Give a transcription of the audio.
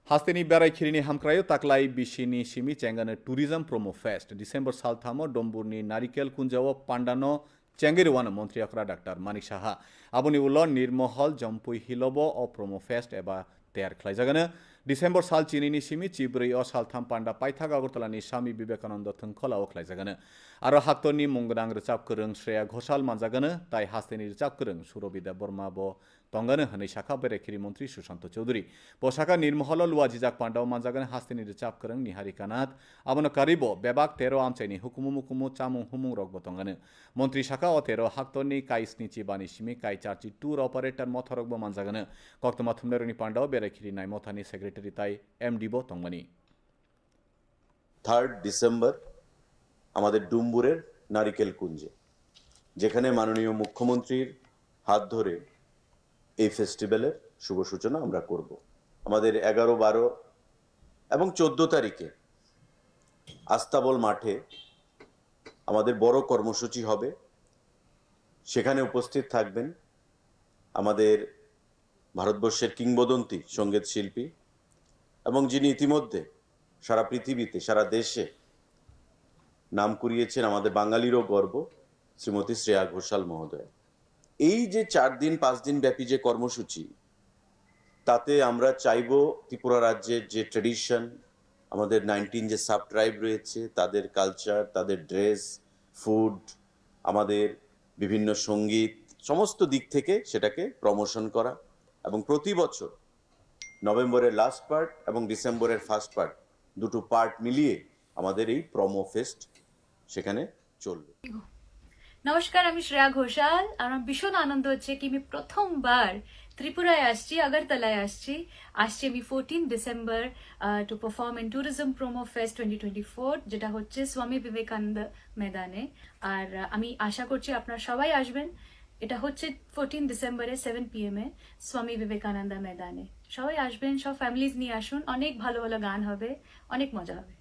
Hasteni berai khirini hamkrayo taklai bishini shimi chengane tourism promo fest December salthamo Domburni Narikel kunjawo pandano Chengeriwana Montri Akra Dr. Manik Saha Abuni ulo Nirmohol Jampui Hilobo o promo fest eba ter khlaijagane December sal chinini shimi chibrei o saltham panda paithak Agartalani Sami Vivekananda thongkhola o khlaijagane aro haktoni mungrang recap koreng Shreya Ghoshal manjagane tai hasteni recap koreng Surobida Burma bo tongane hanai shakha berekiri mantri Sushant Chaudhary Posaka Nirmohol luajijak pandao manjagane hasteni recap koreng Nihari Kanat abono karibo bebak tero amchaini hukumu chamung humung rok botongane mantri shaka o tero haktoni kaisni chibani shimi kai charchi tour operator mothorok bo manjagane koktoma thumneroni pandao berekiri nai mothani secretary tai MD bo tongmani 3rd December আমাদের ডুম্বুরের নারিকেল কুঞ্জে যেখানে মাননীয় মুখ্যমন্ত্রীর হাত ধরে এই ফেস্টিভ্যালের শুভ সূচনা আমরা করব আমাদের 11 12 এবং 14 তারিখে আস্তাবল মাঠে আমাদের বড় কর্মসূচি হবে সেখানে উপস্থিত থাকবেন আমাদের ভারতবর্ষের কিংবদন্তি সঙ্গীত শিল্পী এবং যিনি ইতিমধ্যে সারা পৃথিবীতে সারা দেশে নাম কুড়িয়েছেন আমাদের বাঙালিরও গর্ব শ্রীমতী শ্রেয়া ঘোষাল মহোদয় এই যে 4 দিন 5 দিন ব্যাপী যে কর্মসূচি তাতে আমরা চাইবো ত্রিপুরা রাজ্যের যে ট্র্যাডিশন আমাদের 19 যে সাব ট্রাইব রয়েছে তাদের কালচার তাদের ড্রেস ফুড আমাদের বিভিন্ন সঙ্গীত সমস্ত দিক থেকে সেটাকে প্রমোশন করা এবং প্রতি বছর নভেম্বরের লাস্ট পার্ট এবং ডিসেম্বরের ফার্স্ট পার্ট দুটো পার্ট মিলিয়ে আমাদের এই প্রোমো ফেস্ট সেখানে চলবে নমস্কার আমি শ্রেয়া ঘোষাল আর আমার ভীষণ আনন্দ হচ্ছে কি আমি প্রথমবার ত্রিপুরায় আসছি আগরতলায় আসছি আমি 14 December to perform in tourism promo fest 2024 যেটা হচ্ছে স্বামী বিবেকানন্দ ময়দানে আর আমি আশা করছি আপনারা সবাই আসবেন এটা হচ্ছে 14 ডিসেম্বরে 7 PM এ স্বামী বিবেকানন্দ ময়দানে সবাই আসবেন সব ফ্যামিলিজ নিয়ে আসুন অনেক ভালো ভালো গান হবে অনেক মজা হবে